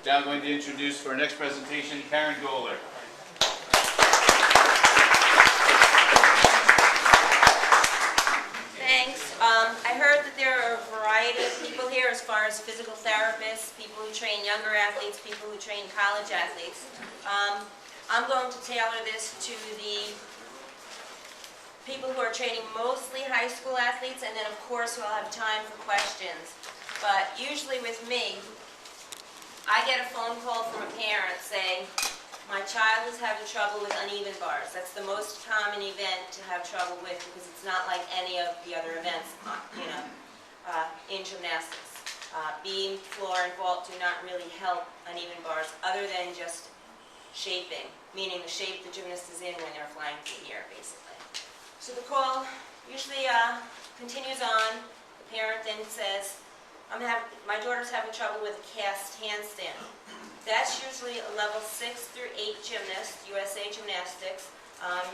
Now I'm going to introduce for our next presentation, Karen Goeller. Thanks. I heard that there are a variety of people here as far as physical therapists, people who train younger athletes, people who train college athletes. I'm going to tailor this to the people who are training mostly high school athletes, and then of course we'll have time for questions. But usually with me, I get a phone call from a parent saying, my child is having trouble with uneven bars. That's the most common event to have trouble with because it's not like any of the other events, in gymnastics. Beam, floor, and vault do not really help uneven bars other than just shaping, meaning the shape the gymnast is in when they're flying through the air, basically. So the call usually continues on. The parent then says, my daughter's having trouble with a cast handstand. That's usually a level 6 through 8 gymnast, USA Gymnastics,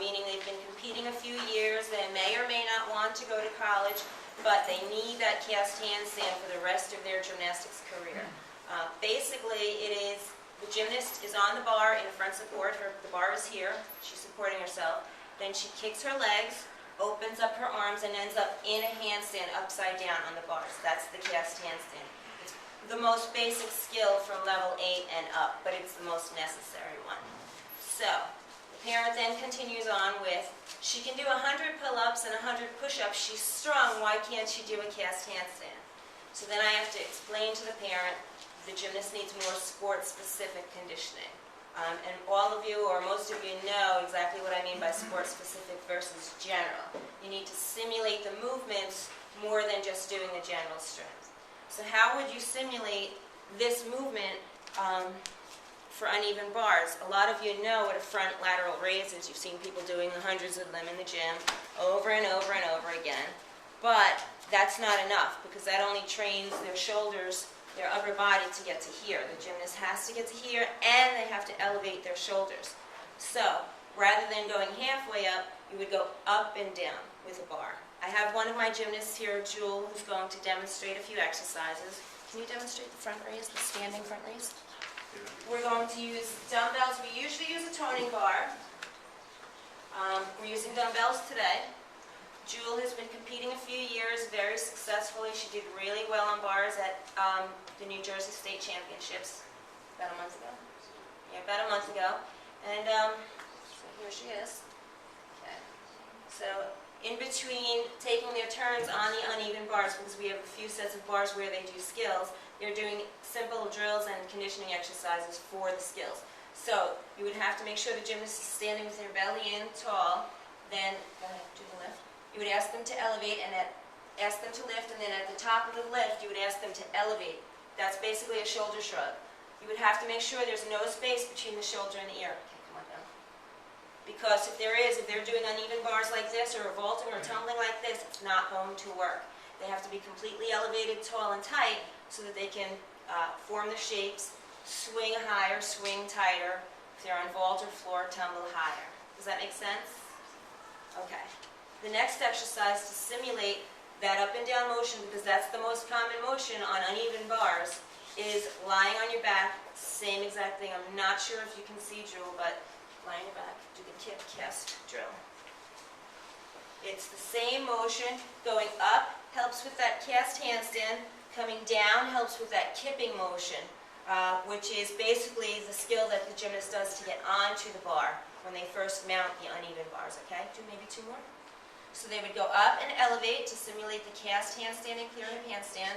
meaning they've been competing a few years. They may or may not want to go to college, but they need that cast handstand for the rest of their gymnastics career. Basically, the gymnast is on the bar in front support. The bar is here. She's supporting herself. Then she kicks her legs, opens up her arms, and ends up in a handstand upside down on the bars. That's the cast handstand. It's the most basic skill from level 8 and up, but it's the most necessary one. So, the parent then continues on with, she can do 100 pull-ups and 100 push-ups. She's strong. Why can't she do a cast handstand? So then I have to explain to the parent the gymnast needs more sport-specific conditioning. And all of you, or most of you, know exactly what I mean by sport-specific versus general. You need to simulate the movements more than just doing the general strength. So how would you simulate this movement for uneven bars? A lot of you know what a front lateral raise is. You've seen people doing hundreds of them in the gym over and over and over again. But that's not enough because that only trains their shoulders, their upper body to get to here. The gymnast has to get to here, and they have to elevate their shoulders. So, rather than going halfway up, you would go up and down with a bar. I have one of my gymnasts here, Jewel, who's going to demonstrate a few exercises. Can you demonstrate the front raise, the standing front raise? We're going to use dumbbells. We usually use a toning bar. We're using dumbbells today. Jewel has been competing a few years very successfully. She did really well on bars at the New Jersey State Championships about a month ago. Yeah, about a month ago. And so here she is. Okay. So in between taking their turns on the uneven bars, because we have a few sets of bars where they do skills, they're doing simple drills and conditioning exercises for the skills. So you would have to make sure the gymnast is standing with their belly in tall. Then, go ahead, do the lift. You would ask them to elevate and ask them to lift, and then at the top of the lift, you would ask them to elevate. That's basically a shoulder shrug. You would have to make sure there's no space between the shoulder and the ear. Okay, come on down. Because if they're doing uneven bars like this, or vaulting or tumbling like this, it's not going to work. They have to be completely elevated, tall, and tight so that they can form the shapes, swing higher, swing tighter. If they're on vault or floor, tumble higher. Does that make sense? Okay. The next exercise to simulate that up and down motion, because that's the most common motion on uneven bars, is lying on your back. Same exact thing. I'm not sure if you can see, Jewel, but lie on your back. Do the kip cast drill. It's the same motion. Going up helps with that cast handstand. Coming down helps with that kipping motion, which is basically the skill that the gymnast does to get onto the bar when they first mount the uneven bars. Okay? Do maybe 2 more. So they would go up and elevate to simulate the cast handstand and clear hip handstand,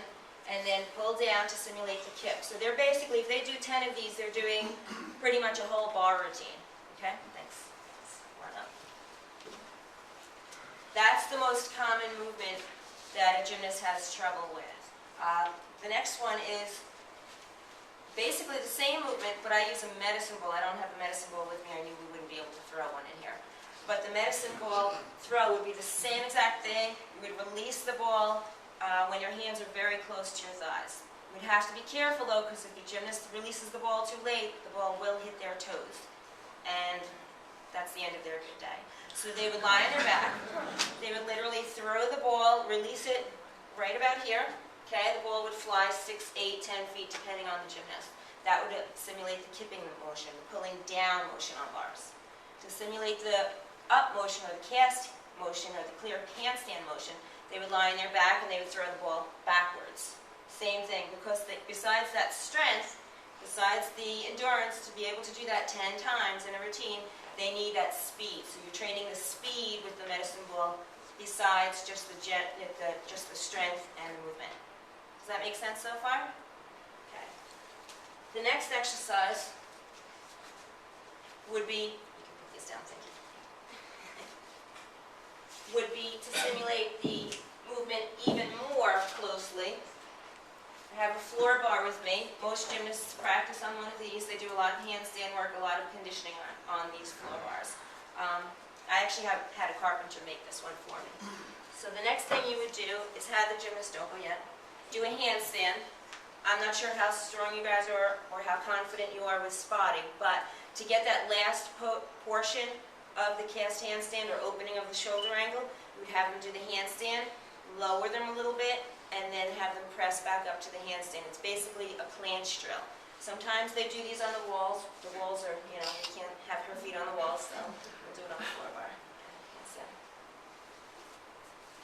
and then pull down to simulate the kip. So they're basically, if they do 10 of these, they're doing pretty much a whole bar routine. Okay? Thanks. One up. That's the most common movement that a gymnast has trouble with. The next one is basically the same movement, but I use a medicine ball. I don't have a medicine ball with me. I knew we wouldn't be able to throw one in here. But the medicine ball throw would be the same exact thing. You would release the ball when your hands are very close to your thighs. You'd have to be careful though, because if the gymnast releases the ball too late, the ball will hit their toes. And that's the end of their good day. So they would lie on their back. They would literally throw the ball, release it right about here. Okay, the ball would fly 6, 8, 10 feet depending on the gymnast. that would simulate the kipping motion, the pulling down motion on bars. To simulate the up motion or the cast motion or the clear handstand motion, they would lie on their back and they would throw the ball backwards. Same thing, because besides that strength, besides the endurance to be able to do that 10 times in a routine, they need that speed. So you're training the speed with the medicine ball besides just the strength and movement. Does that make sense so far? Okay. The next exercise would be, you can put this down, thank you, would be to simulate the movement even more closely. I have a floor bar with me. Most gymnasts practice on one of these. They do a lot of handstand work, a lot of conditioning on these floor bars. I actually had a carpenter make this one for me. So the next thing you would do is have the gymnast, don't go yet, do a handstand. I'm not sure how strong you guys are or how confident you are with spotting, but to get that last portion of the cast handstand or opening of the shoulder angle, you would have them do the handstand, lower them a little bit, and then have them press back up to the handstand. It's basically a planche drill. Sometimes they do these on the walls. The walls are, you can't have her feet on the walls, so we'll do it on the floor bar. Handstand.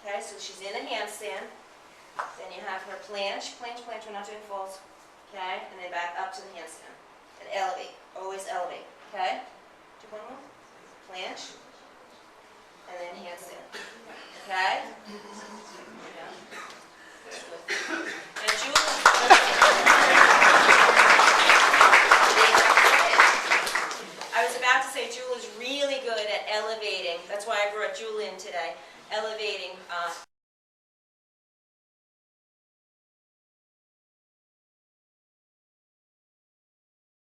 Okay, so she's in a handstand. Then you have her planche, planche, planche, we're not doing falls. Okay, and then back up to the handstand. And elevate, always elevate. Okay? Do one more. Planche. And then handstand. Okay? And Julie, I was about to say Julie's really good at elevating. That's why I brought Julie in today. Elevating